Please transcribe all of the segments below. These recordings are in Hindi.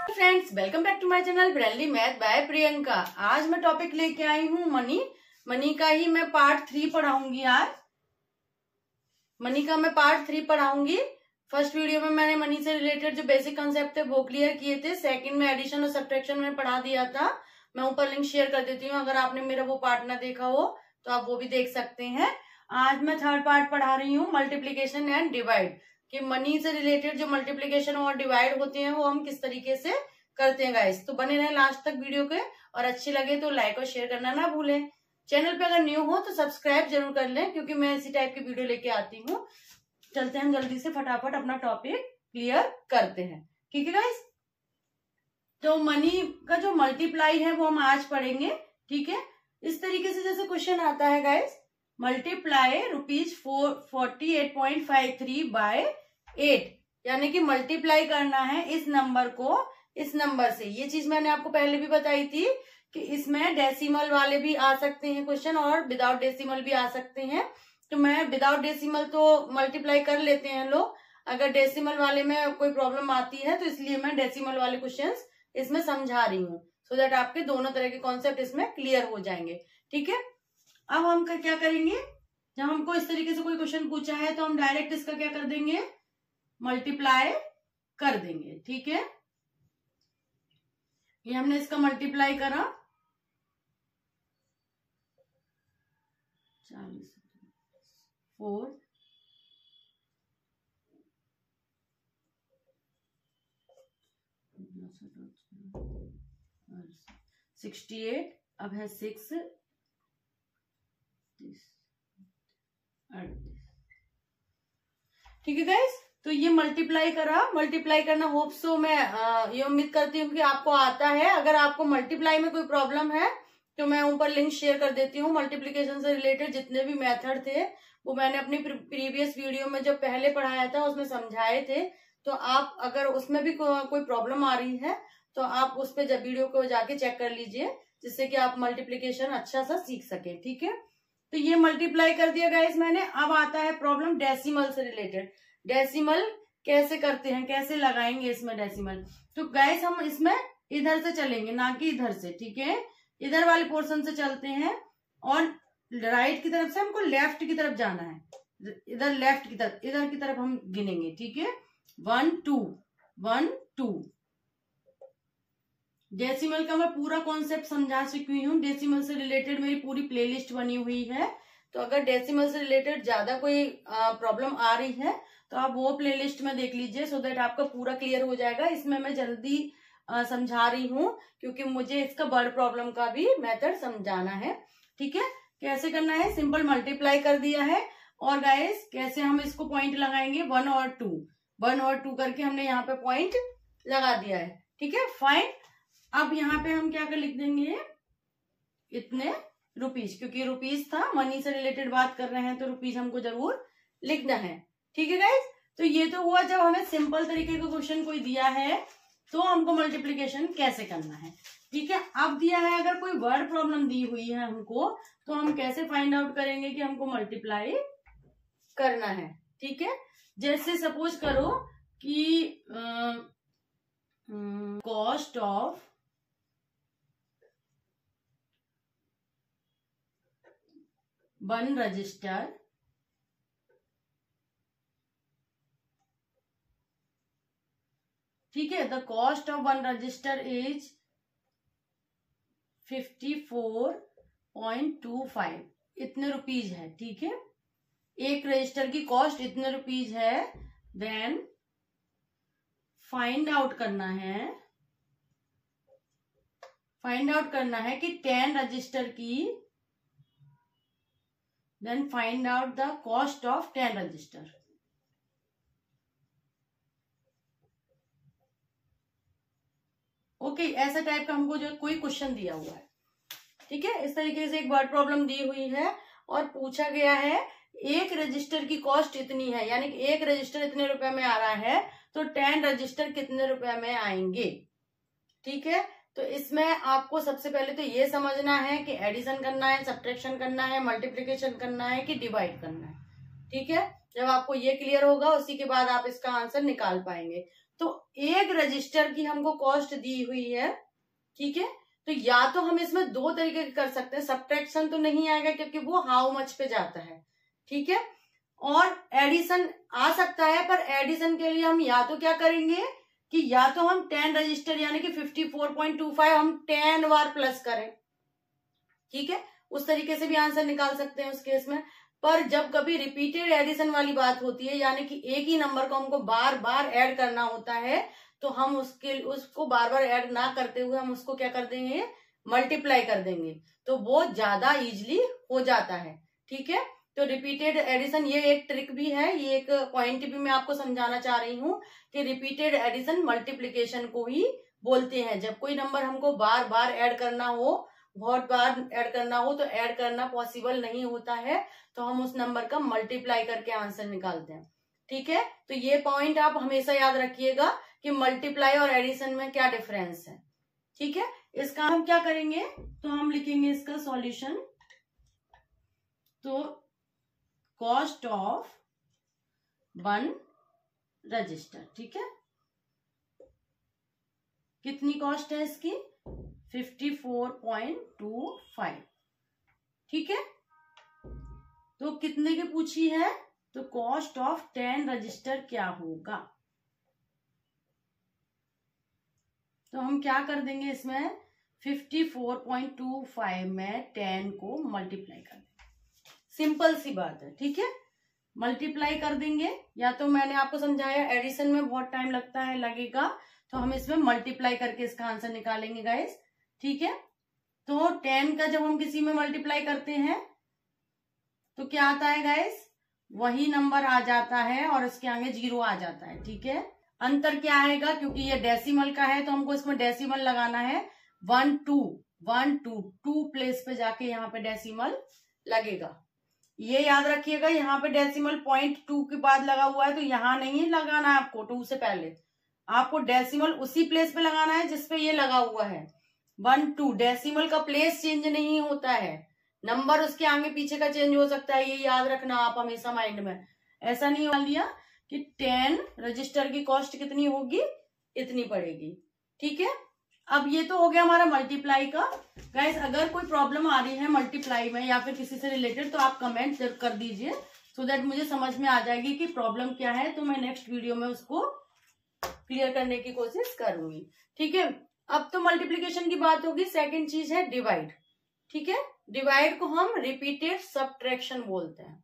Friends, welcome back to my channel Brainly Math by Priyanka. आज मैं टॉपिक लेके आई हूँ मनी का ही मैं पार्ट 3 पढ़ाऊंगी। आज मनी का मैं पार्ट 3 पढ़ाऊंगी। फर्स्ट वीडियो में मैंने मनी से रिलेटेड जो बेसिक कंसेप्ट थे वो क्लियर किए थे। सेकंड में एडिशन और सब्ट्रैक्शन में पढ़ा दिया था। मैं ऊपर लिंक शेयर कर देती हूँ, अगर आपने मेरा वो पार्ट ना देखा हो तो आप वो भी देख सकते हैं। आज मैं थर्ड पार्ट पढ़ा रही हूँ, मल्टीप्लीकेशन एंड डिवाइड, कि मनी से रिलेटेड जो मल्टीप्लीकेशन और डिवाइड होते हैं वो हम किस तरीके से करते हैं गाइस। तो बने रहे लास्ट तक वीडियो के, और अच्छी लगे तो लाइक और शेयर करना ना भूलें। चैनल पे अगर न्यू हो तो सब्सक्राइब जरूर कर लें, क्योंकि मैं इसी टाइप की वीडियो लेके आती हूँ। चलते हैं जल्दी से फटाफट अपना टॉपिक क्लियर करते हैं, ठीक है गाइस। तो मनी का जो मल्टीप्लाई है वो हम आज पढ़ेंगे, ठीक है। इस तरीके से जैसे क्वेश्चन आता है गाइस, मल्टीप्लाई ₹48.53 बाय 8, यानी कि मल्टीप्लाई करना है इस नंबर को इस नंबर से। ये चीज मैंने आपको पहले भी बताई थी कि इसमें डेसिमल वाले भी आ सकते हैं क्वेश्चन, और विदाउट डेसिमल भी आ सकते हैं। तो मैं विदाउट डेसिमल तो मल्टीप्लाई कर लेते हैं लोग, अगर डेसिमल वाले में कोई प्रॉब्लम आती है तो इसलिए मैं डेसिमल वाले क्वेश्चंस इसमें समझा रही हूँ, सो दैट आपके दोनों तरह के कॉन्सेप्ट इसमें क्लियर हो जाएंगे, ठीक है। अब हम क्या करेंगे, जब हमको इस तरीके से कोई क्वेश्चन पूछा है तो हम डायरेक्ट इसका क्या कर देंगे, मल्टीप्लाई कर देंगे, ठीक है। ये हमने इसका मल्टीप्लाई करा 4 68, अब है 6 ठीक है गाइस। तो ये मल्टीप्लाई करना होप सो मैं ये उम्मीद करती हूँ कि आपको आता है। अगर आपको मल्टीप्लाई में कोई प्रॉब्लम है तो मैं ऊपर लिंक शेयर कर देती हूँ। मल्टीप्लिकेशन से रिलेटेड जितने भी मेथड थे वो मैंने अपनी प्रीवियस वीडियो में जब पहले पढ़ाया था उसमें समझाए थे। तो आप अगर उसमें भी कोई प्रॉब्लम आ रही है तो आप उस पर जब वीडियो को जाके चेक कर लीजिए, जिससे कि आप मल्टीप्लिकेशन अच्छा सा सीख सके, ठीक है। तो ये मल्टीप्लाई कर दिया गाइस मैंने। अब आता है प्रॉब्लम डेसिमल से रिलेटेड। डेसिमल कैसे करते हैं, कैसे लगाएंगे इसमें डेसिमल। तो गाइस हम इसमें इधर से चलेंगे, ना कि इधर से, ठीक है। इधर वाले पोर्शन से चलते हैं और राइट की तरफ से हमको लेफ्ट की तरफ जाना है। इधर लेफ्ट की तरफ, इधर की तरफ हम गिनेंगे, ठीक है। 1 2 1 2। डेसिमल का मैं पूरा कॉन्सेप्ट समझा चुकी हूँ। डेसिमल से रिलेटेड मेरी पूरी प्लेलिस्ट बनी हुई है। तो अगर डेसिमल से रिलेटेड ज्यादा कोई प्रॉब्लम आ रही है तो आप वो प्लेलिस्ट में देख लीजिए, सो दैट आपका पूरा क्लियर हो जाएगा। इसमें मैं जल्दी समझा रही हूँ क्योंकि मुझे इसका वर्ड प्रॉब्लम का भी मेथड समझाना है, ठीक है। कैसे करना है, सिंपल मल्टीप्लाई कर दिया है। और गाइस कैसे हम इसको पॉइंट लगाएंगे, 1 और 2 करके हमने यहाँ पे पॉइंट लगा दिया है, ठीक है। फाइन। अब यहाँ पे हम क्या कर लिख देंगे, इतने रुपीज, क्योंकि रुपीज था, मनी से रिलेटेड बात कर रहे हैं तो रुपीज हमको जरूर लिखना है, ठीक है गाइज। तो ये तो हुआ जब हमें सिंपल तरीके का क्वेश्चन कोई दिया है तो हमको मल्टीप्लिकेशन कैसे करना है, ठीक है। अब दिया है अगर कोई वर्ड प्रॉब्लम दी हुई है हमको, तो हम कैसे फाइंड आउट करेंगे कि हमको मल्टीप्लाई करना है, ठीक है। जैसे सपोज करो कि कॉस्ट ऑफ वन रजिस्टर ठीक है, the cost of one register is 54.25, इतने रुपीज है, ठीक है। एक रजिस्टर की कॉस्ट इतने रुपीज है। देन फाइंड आउट करना है कि 10 रजिस्टर की, then find out the cost of 10 register. Okay, ऐसा टाइप का हमको जो कोई क्वेश्चन दिया हुआ है, ठीक है। इस तरीके से एक वर्ड प्रॉब्लम दी हुई है और पूछा गया है एक रजिस्टर की कॉस्ट इतनी है, यानी कि एक रजिस्टर इतने रुपए में आ रहा है, तो 10 रजिस्टर कितने रुपए में आएंगे, ठीक है। तो इसमें आपको सबसे पहले तो ये समझना है कि एडिशन करना है, सब्ट्रैक्शन करना है, मल्टीप्लिकेशन करना है कि डिवाइड करना है, ठीक है। जब आपको ये क्लियर होगा उसी के बाद आप इसका आंसर निकाल पाएंगे। तो एक रजिस्टर की हमको कॉस्ट दी हुई है, ठीक है। तो या तो हम इसमें दो तरीके के कर सकते हैं, सब्ट्रैक्शन तो नहीं आएगा क्योंकि वो हाउ मच पे जाता है, ठीक है, और एडिशन आ सकता है, पर एडिशन के लिए हम या तो क्या करेंगे कि या तो हम 10 रजिस्टर यानी कि 54.25 हम 10 बार प्लस करें, ठीक है, उस तरीके से भी आंसर निकाल सकते हैं उस केस में। पर जब कभी रिपीटेड एडिशन वाली बात होती है, यानी कि एक ही नंबर को हमको बार बार ऐड करना होता है, तो हम उसको बार बार ऐड ना करते हुए हम उसको क्या कर देंगे, मल्टीप्लाई कर देंगे, तो वो ज्यादा इजिली हो जाता है, ठीक है। तो रिपीटेड एडिशन ये एक ट्रिक भी है, ये एक पॉइंट भी मैं आपको समझाना चाह रही हूँ कि रिपीटेड एडिशन मल्टीप्लीकेशन को ही बोलते हैं। जब कोई नंबर हमको बार बार ऐड करना हो, बहुत बार ऐड करना हो, तो ऐड करना पॉसिबल नहीं होता है, तो हम उस नंबर का मल्टीप्लाई करके आंसर निकालते हैं, ठीक है। तो ये पॉइंट आप हमेशा याद रखिएगा कि मल्टीप्लाई और एडिशन में क्या डिफरेंस है, ठीक है। इसका हम क्या करेंगे, तो हम लिखेंगे इसका सॉल्यूशन, तो कॉस्ट ऑफ 1 रजिस्टर, ठीक है, कितनी कॉस्ट है इसकी, 54.25, ठीक है। तो कितने की पूछी है, तो कॉस्ट ऑफ 10 रजिस्टर क्या होगा, तो हम क्या कर देंगे इसमें 54.25 में 10 को मल्टीप्लाई कर देंगे, सिंपल सी बात है, ठीक है, मल्टीप्लाई कर देंगे। या तो मैंने आपको समझाया एडिशन में बहुत टाइम लगता है, लगेगा, तो हम इसमें मल्टीप्लाई करके इसका आंसर निकालेंगे गाइस, ठीक है। तो 10 का जब हम किसी में मल्टीप्लाई करते हैं तो क्या आता है गाइस, वही नंबर आ जाता है और इसके आगे 0 आ जाता है, ठीक है। अंतर क्या आएगा, क्योंकि ये डेसिमल का है तो हमको इसमें डेसिमल लगाना है, 1 2 प्लेस पे जाके यहाँ पे डेसिमल लगेगा, ये याद रखिएगा। यहाँ पे डेसिमल 0.2 के बाद लगा हुआ है, तो यहाँ नहीं लगाना है आपको, 2 से पहले आपको डेसिमल उसी प्लेस पे लगाना है जिसपे ये लगा हुआ है, 1 2। डेसिमल का प्लेस चेंज नहीं होता है, नंबर उसके आगे पीछे का चेंज हो सकता है, ये याद रखना आप हमेशा माइंड में। ऐसा नहीं मान लिया कि 10 रजिस्टर की कॉस्ट कितनी होगी, इतनी पड़ेगी, ठीक है। अब ये तो हो गया हमारा मल्टीप्लाई का। गाइस अगर कोई प्रॉब्लम आ रही है मल्टीप्लाई में या फिर किसी से रिलेटेड, तो आप कमेंट जरूर कर दीजिए, सो दैट मुझे समझ में आ जाएगी कि प्रॉब्लम क्या है, तो मैं नेक्स्ट वीडियो में उसको क्लियर करने की कोशिश करूंगी, ठीक है। अब तो मल्टीप्लीकेशन की बात होगी, सेकंड चीज है डिवाइड, ठीक है। डिवाइड को हम रिपीटेड सब्ट्रैक्शन बोलते हैं।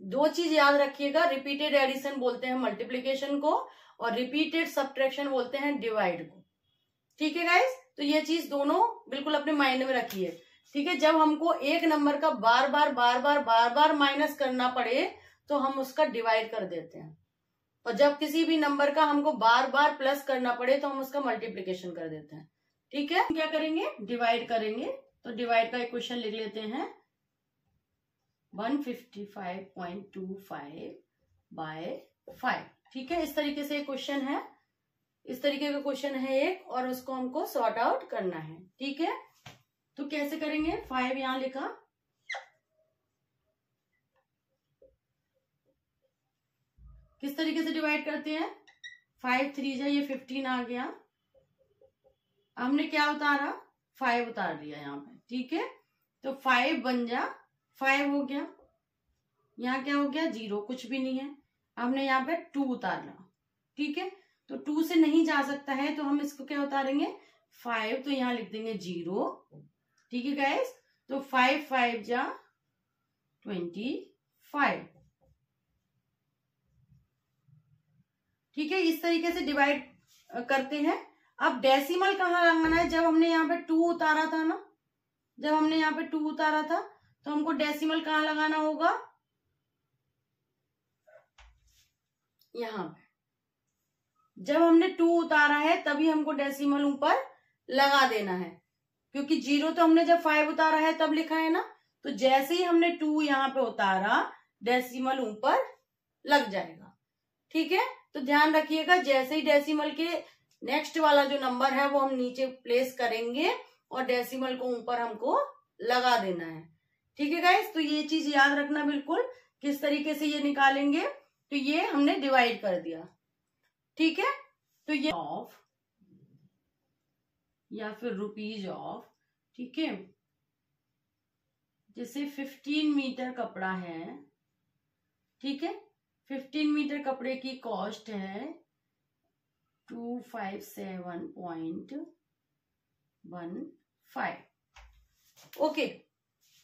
दो चीज याद रखिएगा, रिपीटेड एडिशन बोलते हैं मल्टीप्लीकेशन को, और रिपीटेड सब्ट्रैक्शन बोलते हैं डिवाइड को, ठीक है गाइस। तो ये चीज दोनों बिल्कुल अपने माइंड में रखिए, ठीक है। जब हमको एक नंबर का बार बार माइनस करना पड़े तो हम उसका डिवाइड कर देते हैं, और जब किसी भी नंबर का हमको बार बार प्लस करना पड़े तो हम उसका मल्टीप्लीकेशन कर देते हैं, ठीक है। क्या करेंगे, डिवाइड करेंगे, तो डिवाइड का इक्वेशन लिख लेते हैं, 155.25 बाय 5, ठीक है। इस तरीके से क्वेश्चन है, इस तरीके का क्वेश्चन है एक, और उसको हमको सॉर्ट आउट करना है, ठीक है। तो कैसे करेंगे, 5 यहां लिखा, किस तरीके से डिवाइड करते हैं, 5 3 जा, ये 15 आ गया, हमने क्या उतारा, 5 उतार दिया यहाँ पे, ठीक है। तो 5 बन जा 5 हो गया, यहाँ क्या हो गया 0, कुछ भी नहीं है, हमने यहाँ पे 2 उतारना, ठीक है। तो 2 से नहीं जा सकता है, तो हम इसको क्या उतारेंगे 5, तो यहाँ लिख देंगे 0, ठीक है गाइस। तो 5 5 जा 25, ठीक है। इस तरीके से डिवाइड करते हैं। अब डेसिमल कहाँ लगाना है, जब हमने यहाँ पे 2 उतारा था ना, जब हमने यहाँ पे 2 उतारा था तो हमको डेसिमल कहाँ लगाना होगा, यहाँ पे। जब हमने 2 उतारा है तभी हमको डेसिमल ऊपर लगा देना है, क्योंकि 0 तो हमने जब 5 उतारा है तब लिखा है ना, तो जैसे ही हमने 2 यहाँ पे उतारा डेसिमल ऊपर लग जाएगा, ठीक है। तो ध्यान रखिएगा, जैसे ही डेसिमल के नेक्स्ट वाला जो नंबर है वो हम नीचे प्लेस करेंगे और डेसिमल को ऊपर हमको लगा देना है, ठीक है गाइस। तो ये चीज याद रखना बिल्कुल, किस तरीके से ये निकालेंगे। तो ये हमने डिवाइड कर दिया, ठीक है। तो ये ऑफ या फिर रुपीज ऑफ, ठीक है। जैसे 15 मीटर कपड़ा है, ठीक है, 15 मीटर कपड़े की कॉस्ट है 257.15। ओके,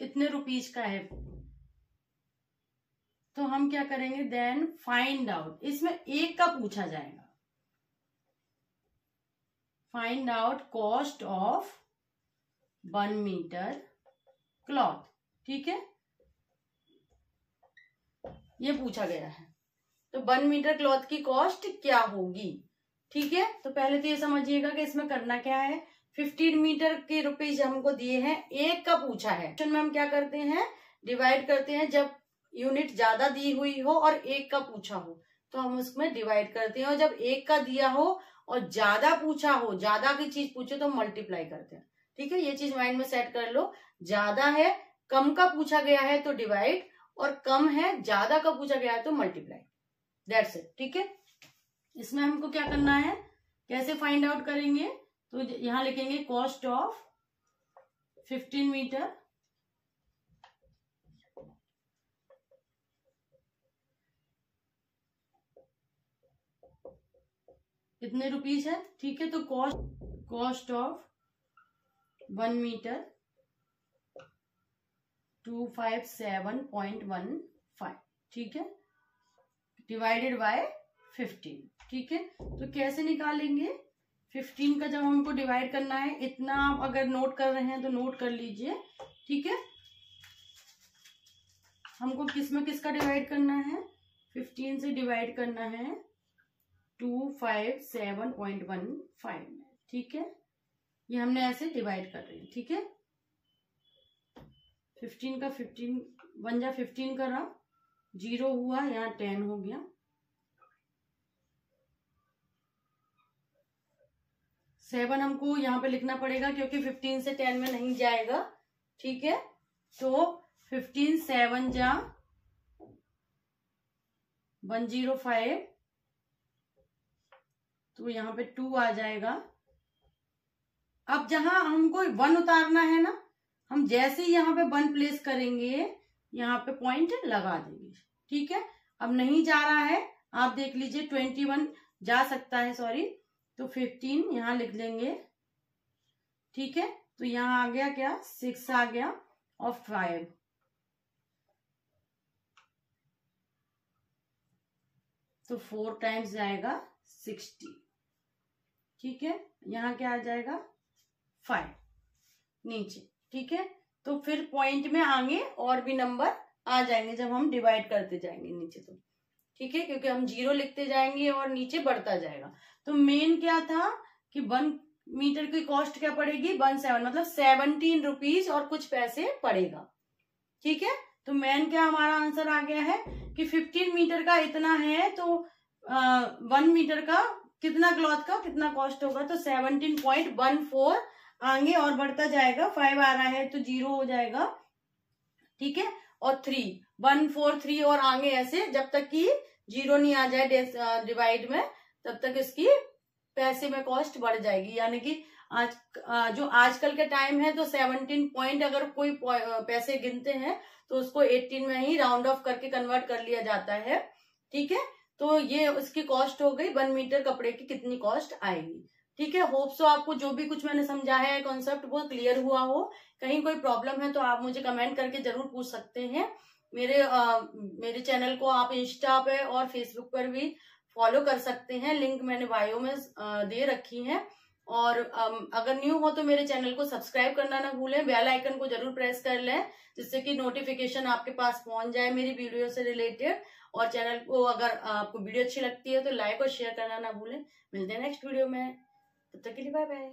इतने रुपीज का है। तो हम क्या करेंगे, देन फाइंड आउट, इसमें एक का पूछा जाएगा, find out cost of 1 metre cloth, ठीक है, ये पूछा गया है। तो 1 मीटर क्लॉथ की कॉस्ट क्या होगी, ठीक है। तो पहले तो ये समझिएगा कि इसमें करना क्या है। 15 मीटर के रुपीज हमको दिए हैं, एक का पूछा है। क्वेश्चन में हम क्या करते हैं, डिवाइड करते हैं। जब यूनिट ज्यादा दी हुई हो और एक का पूछा हो तो हम उसमें डिवाइड करते हैं, और जब एक का दिया हो और ज्यादा पूछा हो, ज्यादा की चीज पूछे तो मल्टीप्लाई करते हैं, ठीक है। ये चीज माइंड में सेट कर लो। ज्यादा है, कम का पूछा गया है तो डिवाइड, और कम है, ज्यादा का पूछा गया है तो मल्टीप्लाई, दैट्स इट, ठीक है। इसमें हमको क्या करना है, कैसे फाइंड आउट करेंगे, तो यहां लिखेंगे कॉस्ट ऑफ 15 मीटर कितने रुपीज है, ठीक है। तो कॉस्ट ऑफ 1 मीटर 257.15, ठीक है, डिवाइडेड बाय 15, ठीक है। तो कैसे निकालेंगे, 15 का जब हमको डिवाइड करना है, इतना आप अगर नोट कर रहे हैं तो नोट कर लीजिए, ठीक है। हमको किसमें किसका डिवाइड करना है, 15 से डिवाइड करना है 257.15 में, ठीक है। ये हमने ऐसे डिवाइड कर रहे हैं, ठीक है। 15 का 15 1 जा 15 करा, 0 हुआ, यहाँ 10 हो गया, 7 हमको यहाँ पे लिखना पड़ेगा क्योंकि 15 से 10 में नहीं जाएगा, ठीक है। तो 15 7 जा 105, तो यहाँ पे 2 आ जाएगा। अब जहां हमको 1 उतारना है ना, हम जैसे ही यहाँ पे 1 प्लेस करेंगे, यहाँ पे पॉइंट लगा देंगे, ठीक है। अब नहीं जा रहा है, आप देख लीजिए 21 जा सकता है, सॉरी, तो 15 यहाँ लिख लेंगे, ठीक है। तो यहाँ आ गया क्या, 6 आ गया और 5, तो 4 टाइम्स जाएगा 60, ठीक है। यहाँ क्या आ जाएगा 5 नीचे, ठीक है। तो फिर पॉइंट में आगे और भी नंबर आ जाएंगे जब हम डिवाइड करते जाएंगे नीचे, तो ठीक है, क्योंकि हम 0 लिखते जाएंगे और नीचे बढ़ता जाएगा। तो मेन क्या था कि 1 मीटर की कॉस्ट क्या पड़ेगी, 17, मतलब 17 रुपीज और कुछ पैसे पड़ेगा, ठीक है। तो मेन क्या हमारा आंसर आ गया है कि 15 मीटर का इतना है, तो 1 मीटर का कितना क्लॉथ का कितना कॉस्ट होगा, तो 17.14 आगे और बढ़ता जाएगा, 5 आ रहा है तो 0 हो जाएगा, ठीक है। और 3 1 4 3 और आगे ऐसे जब तक कि 0 नहीं आ जाए डिवाइड में, तब तक इसकी पैसे में कॉस्ट बढ़ जाएगी। यानी कि आज जो आजकल के टाइम है तो 17 पॉइंट अगर कोई पैसे गिनते हैं तो उसको 18 में ही राउंड ऑफ करके कन्वर्ट कर लिया जाता है, ठीक है। तो ये उसकी कॉस्ट हो गई, 1 मीटर कपड़े की कितनी कॉस्ट आएगी, ठीक है। होप सो आपको जो भी कुछ मैंने समझाया है कॉन्सेप्ट वो क्लियर हुआ हो। कहीं कोई प्रॉब्लम है तो आप मुझे कमेंट करके जरूर पूछ सकते हैं। मेरे चैनल को आप इंस्टा पे और फेसबुक पर भी फॉलो कर सकते हैं, लिंक मैंने बायो में दे रखी है। और अगर न्यू हो तो मेरे चैनल को सब्सक्राइब करना ना भूलें, बेल आइकन को जरूर प्रेस कर लें जिससे कि नोटिफिकेशन आपके पास पहुंच जाए मेरी वीडियो से रिलेटेड। और चैनल को अगर आपको वीडियो अच्छी लगती है तो लाइक और शेयर करना ना भूलें। मिलते हैं नेक्स्ट वीडियो में, तब तक के लिए बाय बाय।